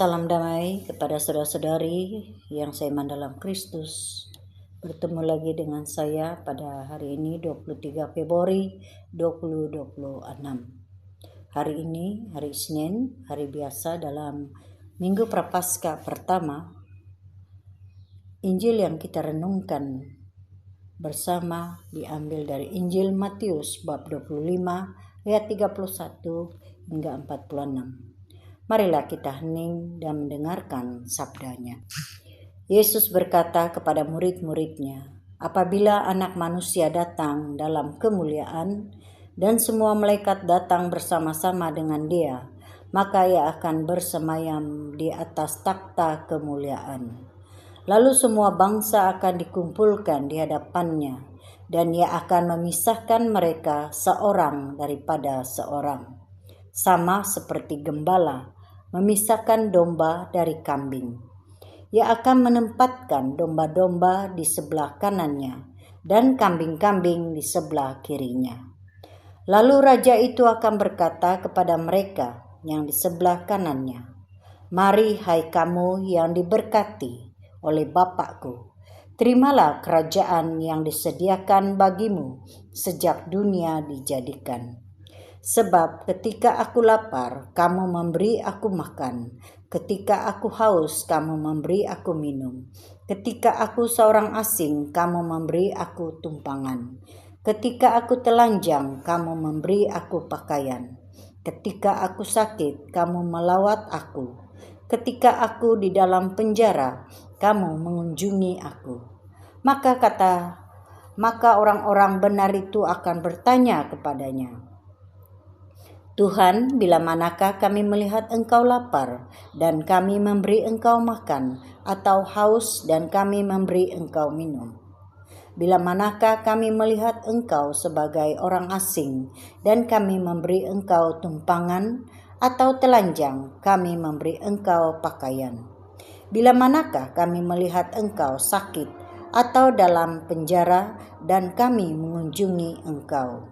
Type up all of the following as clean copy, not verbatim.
Salam damai kepada saudara-saudari yang seiman dalam Kristus. Bertemu lagi dengan saya pada hari ini 23 Februari 2026. Hari ini hari Senin, hari biasa dalam Minggu Prapaskah pertama. Injil yang kita renungkan bersama diambil dari Injil Matius bab 25 ayat 31 hingga 46. Marilah kita hening dan mendengarkan sabdanya. Yesus berkata kepada murid-muridnya, apabila Anak Manusia datang dalam kemuliaan dan semua malaikat datang bersama-sama dengan Dia, maka Ia akan bersemayam di atas takhta kemuliaan. Lalu semua bangsa akan dikumpulkan di hadapannya, dan Ia akan memisahkan mereka seorang daripada seorang, sama seperti gembala memisahkan domba dari kambing. Ia akan menempatkan domba-domba di sebelah kanannya dan kambing-kambing di sebelah kirinya. Lalu raja itu akan berkata kepada mereka yang di sebelah kanannya, mari hai kamu yang diberkati oleh Bapakku, terimalah kerajaan yang disediakan bagimu sejak dunia dijadikan. Sebab ketika aku lapar, kamu memberi aku makan. Ketika aku haus, kamu memberi aku minum. Ketika aku seorang asing, kamu memberi aku tumpangan. Ketika aku telanjang, kamu memberi aku pakaian. Ketika aku sakit, kamu melawat aku. Ketika aku di dalam penjara, kamu mengunjungi aku. Maka orang-orang benar itu akan bertanya kepadanya, Tuhan, bila manakah kami melihat Engkau lapar dan kami memberi Engkau makan, atau haus dan kami memberi Engkau minum? Bila manakah kami melihat Engkau sebagai orang asing dan kami memberi Engkau tumpangan, atau telanjang kami memberi Engkau pakaian? Bila manakah kami melihat Engkau sakit atau dalam penjara dan kami mengunjungi Engkau?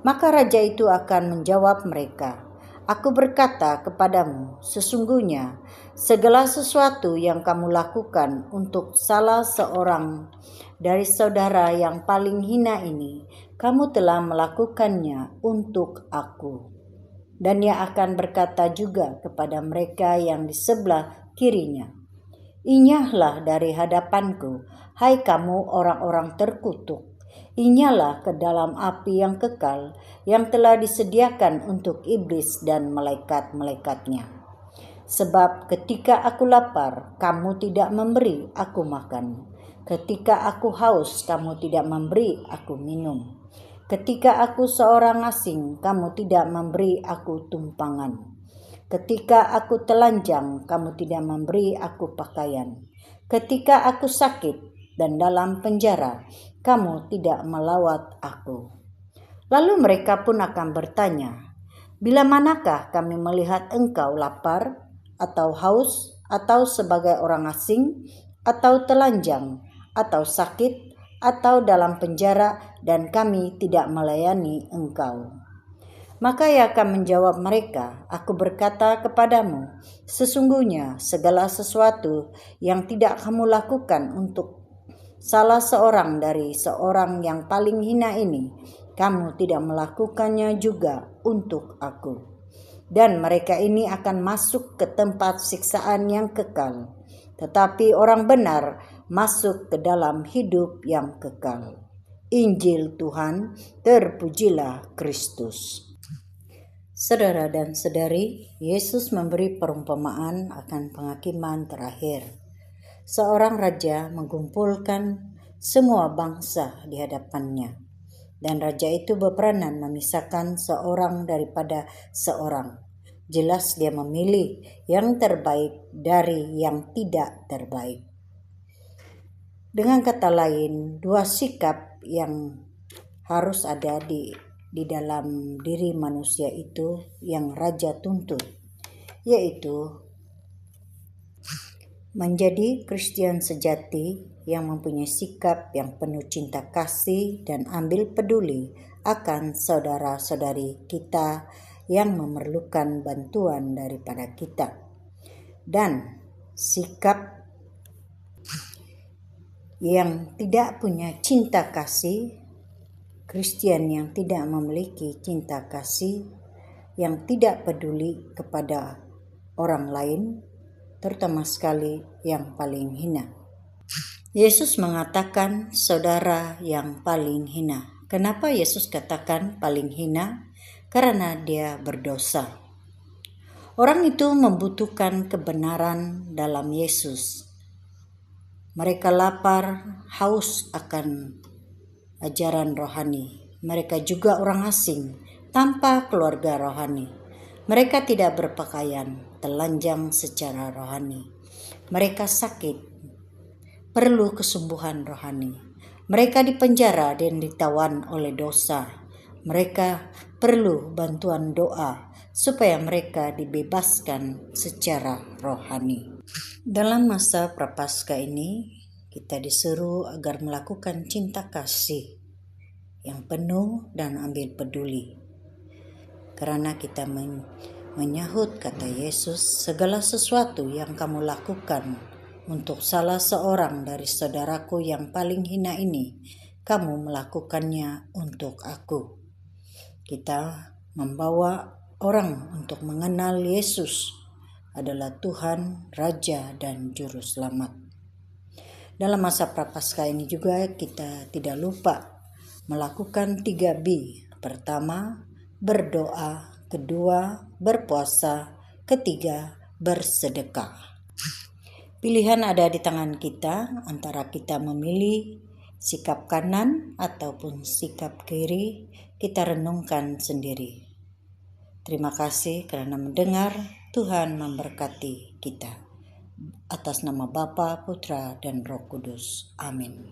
Maka raja itu akan menjawab mereka, aku berkata kepadamu, sesungguhnya segala sesuatu yang kamu lakukan untuk salah seorang dari saudara yang paling hina ini, kamu telah melakukannya untuk aku. Dan ia akan berkata juga kepada mereka yang di sebelah kirinya, inyahlah dari hadapanku, hai kamu orang-orang terkutuk. Inyalah ke dalam api yang kekal yang telah disediakan untuk iblis dan malaikat-malaikatnya. Sebab ketika aku lapar, kamu tidak memberi aku makan. Ketika aku haus, kamu tidak memberi aku minum. Ketika aku seorang asing, kamu tidak memberi aku tumpangan. Ketika aku telanjang, kamu tidak memberi aku pakaian. Ketika aku sakit dan dalam penjara, kamu tidak melawat aku. Lalu mereka pun akan bertanya, bila manakah kami melihat Engkau lapar, atau haus, atau sebagai orang asing, atau telanjang, atau sakit, atau dalam penjara, dan kami tidak melayani Engkau? Maka ia akan menjawab mereka, aku berkata kepadamu, sesungguhnya segala sesuatu yang tidak kamu lakukan untuk salah seorang dari seorang yang paling hina ini, kamu tidak melakukannya juga untuk aku. Dan mereka ini akan masuk ke tempat siksaan yang kekal, tetapi orang benar masuk ke dalam hidup yang kekal. Injil Tuhan, terpujilah Kristus. Saudara dan saudari, Yesus memberi perumpamaan akan penghakiman terakhir. Seorang raja mengumpulkan semua bangsa di hadapannya, dan raja itu berperanan memisahkan seorang daripada seorang. Jelas dia memilih yang terbaik dari yang tidak terbaik. Dengan kata lain, dua sikap yang harus ada di dalam diri manusia itu yang raja tuntut, yaitu menjadi Kristen sejati yang mempunyai sikap yang penuh cinta kasih dan ambil peduli akan saudara-saudari kita yang memerlukan bantuan daripada kita. dan sikap yang tidak punya cinta kasih, Kristen yang tidak memiliki cinta kasih, yang tidak peduli kepada orang lain, terutama sekali yang paling hina. Yesus mengatakan saudara yang paling hina. Kenapa Yesus katakan paling hina? Karena dia berdosa. Orang itu membutuhkan kebenaran dalam Yesus. Mereka lapar, haus akan ajaran rohani. Mereka juga orang asing, tanpa keluarga rohani. Mereka tidak berpakaian, telanjang secara rohani. Mereka sakit, perlu kesembuhan rohani. Mereka dipenjara dan ditawan oleh dosa. Mereka perlu bantuan doa supaya mereka dibebaskan secara rohani. Dalam masa Prapaskah ini, kita disuruh agar melakukan cinta kasih yang penuh dan ambil peduli. Karena kita menyahut kata Yesus, segala sesuatu yang kamu lakukan untuk salah seorang dari saudaraku yang paling hina ini, kamu melakukannya untuk aku. Kita membawa orang untuk mengenal Yesus adalah Tuhan, Raja, dan Juru Selamat. Dalam masa Prapaskah ini juga kita tidak lupa melakukan 3B. Pertama, berdoa. Kedua, berpuasa. Ketiga, bersedekah. Pilihan ada di tangan kita, antara kita memilih sikap kanan ataupun sikap kiri. Kita renungkan sendiri. Terima kasih karena mendengar. Tuhan memberkati kita. Atas nama Bapa, Putra, dan Roh Kudus. Amin.